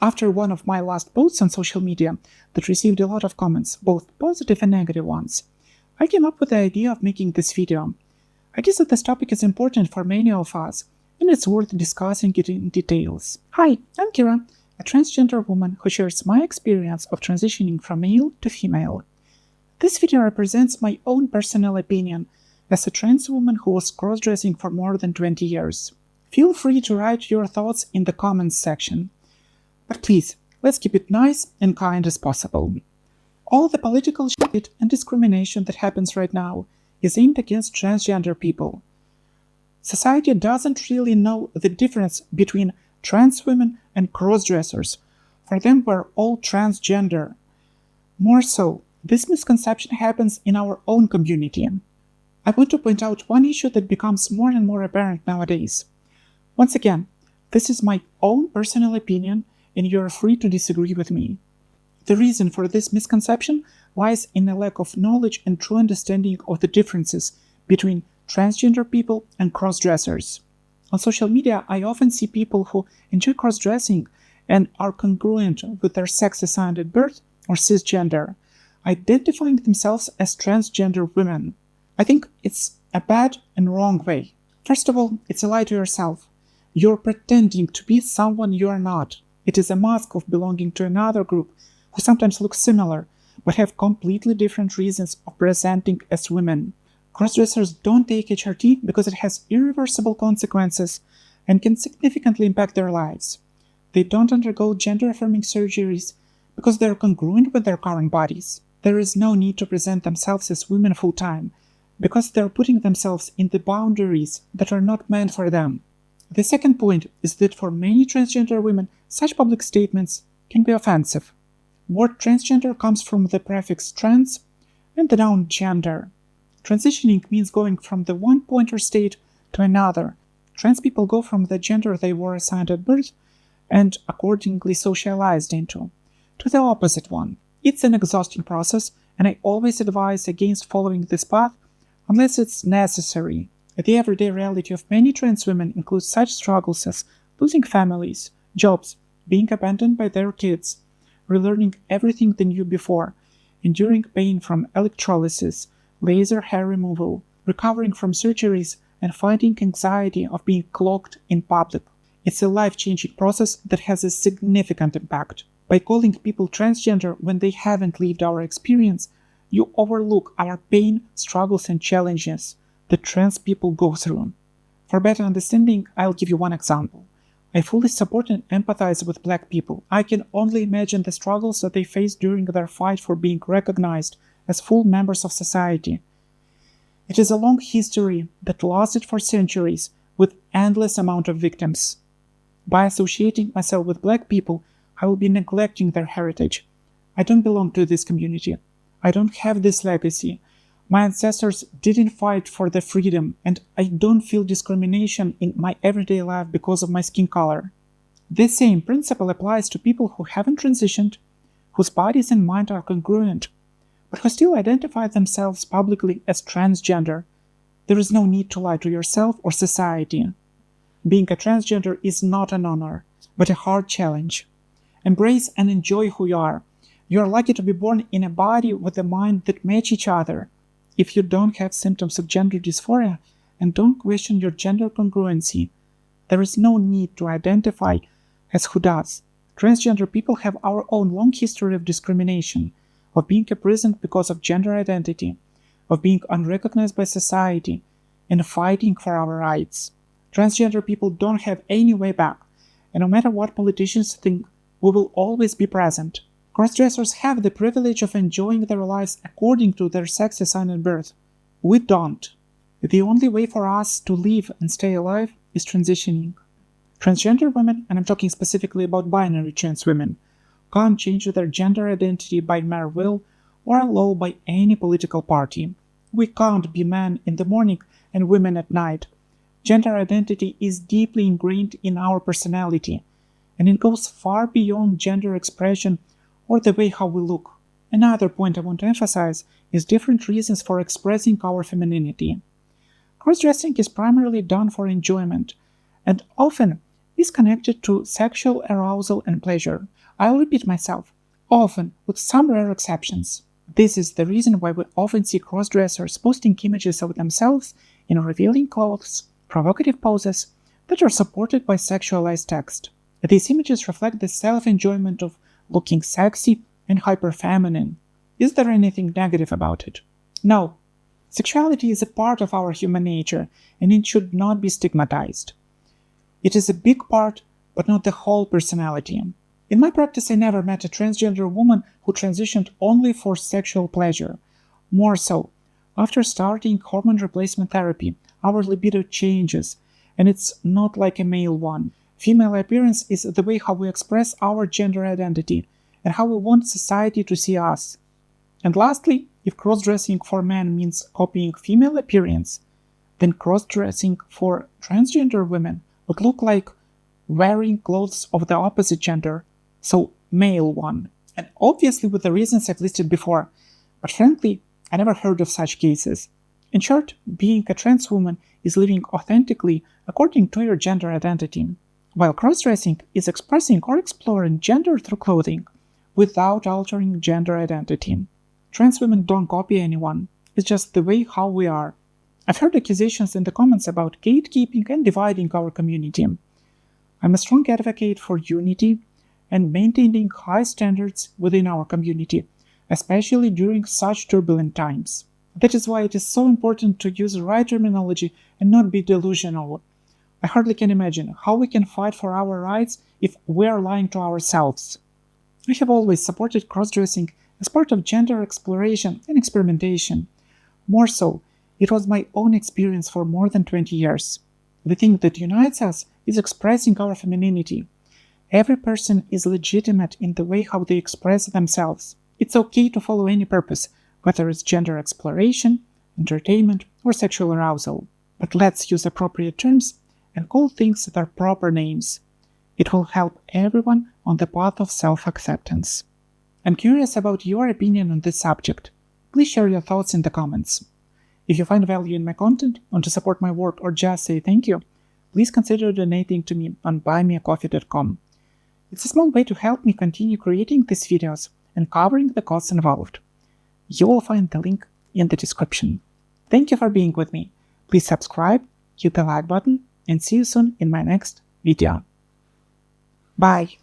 After one of my last posts on social media that received a lot of comments, both positive and negative ones, I came up with the idea of making this video. I guess that this topic is important for many of us, and it's worth discussing it in details. Hi, I'm Kira, a transgender woman who shares my experience of transitioning from male to female. This video represents my own personal opinion as a trans woman who was cross-dressing for more than 20 years. Feel free to write your thoughts in the comments section. But please, let's keep it nice and kind as possible. All the political shit and discrimination that happens right now is aimed against transgender people. Society doesn't really know the difference between trans women and cross-dressers. For them, we're all transgender. More so, this misconception happens in our own community. I want to point out one issue that becomes more and more apparent nowadays. Once again, this is my own personal opinion, and you are free to disagree with me. The reason for this misconception lies in a lack of knowledge and true understanding of the differences between transgender people and cross-dressers. On social media, I often see people who enjoy cross-dressing and are congruent with their sex assigned at birth or cisgender, identifying themselves as transgender women. I think it's a bad and wrong way. First of all, it's a lie to yourself. You're pretending to be someone you are not. It is a mask of belonging to another group who sometimes look similar, but have completely different reasons of presenting as women. Crossdressers don't take HRT because it has irreversible consequences and can significantly impact their lives. They don't undergo gender-affirming surgeries because they're congruent with their current bodies. There is no need to present themselves as women full-time because they're putting themselves in the boundaries that are not meant for them. The second point is that for many transgender women, such public statements can be offensive. Word transgender comes from the prefix trans and the noun gender. Transitioning means going from the one-pointer state to another. Trans people go from the gender they were assigned at birth and accordingly socialized into, to the opposite one. It's an exhausting process, and I always advise against following this path unless it's necessary. The everyday reality of many trans women includes such struggles as losing families, jobs, being abandoned by their kids, relearning everything they knew before, enduring pain from electrolysis, laser hair removal, recovering from surgeries, and fighting anxiety of being cloaked in public. It's a life-changing process that has a significant impact. By calling people transgender when they haven't lived our experience, you overlook our pain, struggles, and challenges that trans people go through. For better understanding, I'll give you one example. I fully support and empathize with Black people. I can only imagine the struggles that they face during their fight for being recognized as full members of society. It is a long history that lasted for centuries with endless amount of victims. By associating myself with Black people, I will be neglecting their heritage. I don't belong to this community. I don't have this legacy. My ancestors didn't fight for their freedom, and I don't feel discrimination in my everyday life because of my skin color. This same principle applies to people who haven't transitioned, whose bodies and mind are congruent, but who still identify themselves publicly as transgender. There is no need to lie to yourself or society. Being a transgender is not an honor, but a hard challenge. Embrace and enjoy who you are. You are lucky to be born in a body with a mind that match each other. If you don't have symptoms of gender dysphoria and don't question your gender congruency, there is no need to identify as who does. Transgender people have our own long history of discrimination, of being imprisoned because of gender identity, of being unrecognized by society, and fighting for our rights. Transgender people don't have any way back, and no matter what politicians think, we will always be present. Crossdressers have the privilege of enjoying their lives according to their sex assigned at birth. We don't. The only way for us to live and stay alive is transitioning. Transgender women, and I'm talking specifically about binary trans women, can't change their gender identity by mere will or law by any political party. We can't be men in the morning and women at night. Gender identity is deeply ingrained in our personality, and it goes far beyond gender expression or the way how we look. Another point I want to emphasize is different reasons for expressing our femininity. Crossdressing is primarily done for enjoyment, and often is connected to sexual arousal and pleasure. I'll repeat myself, often with some rare exceptions. This is the reason why we often see crossdressers posting images of themselves in revealing clothes, provocative poses that are supported by sexualized text. These images reflect the self-enjoyment of looking sexy and hyper-feminine. Is there anything negative about it? No. Sexuality is a part of our human nature, and it should not be stigmatized. It is a big part, but not the whole personality. In my practice, I never met a transgender woman who transitioned only for sexual pleasure. More so, after starting hormone replacement therapy, our libido changes, and it's not like a male one. Female appearance is the way how we express our gender identity and how we want society to see us. And lastly, if cross-dressing for men means copying female appearance, then cross-dressing for transgender women would look like wearing clothes of the opposite gender, so male one, and obviously with the reasons I've listed before, but frankly, I never heard of such cases. In short, being a trans woman is living authentically according to your gender identity, while cross-dressing is expressing or exploring gender through clothing without altering gender identity. Trans women don't copy anyone, it's just the way how we are. I've heard accusations in the comments about gatekeeping and dividing our community. I'm a strong advocate for unity and maintaining high standards within our community, especially during such turbulent times. That is why it is so important to use the right terminology and not be delusional. I hardly can imagine how we can fight for our rights if we are lying to ourselves. I have always supported cross-dressing as part of gender exploration and experimentation. More so, it was my own experience for more than 20 years. The thing that unites us is expressing our femininity. Every person is legitimate in the way how they express themselves. It's okay to follow any purpose, whether it's gender exploration, entertainment, or sexual arousal. But let's use appropriate terms and call things their proper names. It will help everyone on the path of self-acceptance. I'm curious about your opinion on this subject. Please share your thoughts in the comments. If you find value in my content, want to support my work, or just say thank you, please consider donating to me on buymeacoffee.com. It's a small way to help me continue creating these videos and covering the costs involved. You will find the link in the description. Thank you for being with me. Please subscribe, hit the like button, and see you soon in my next video. Bye!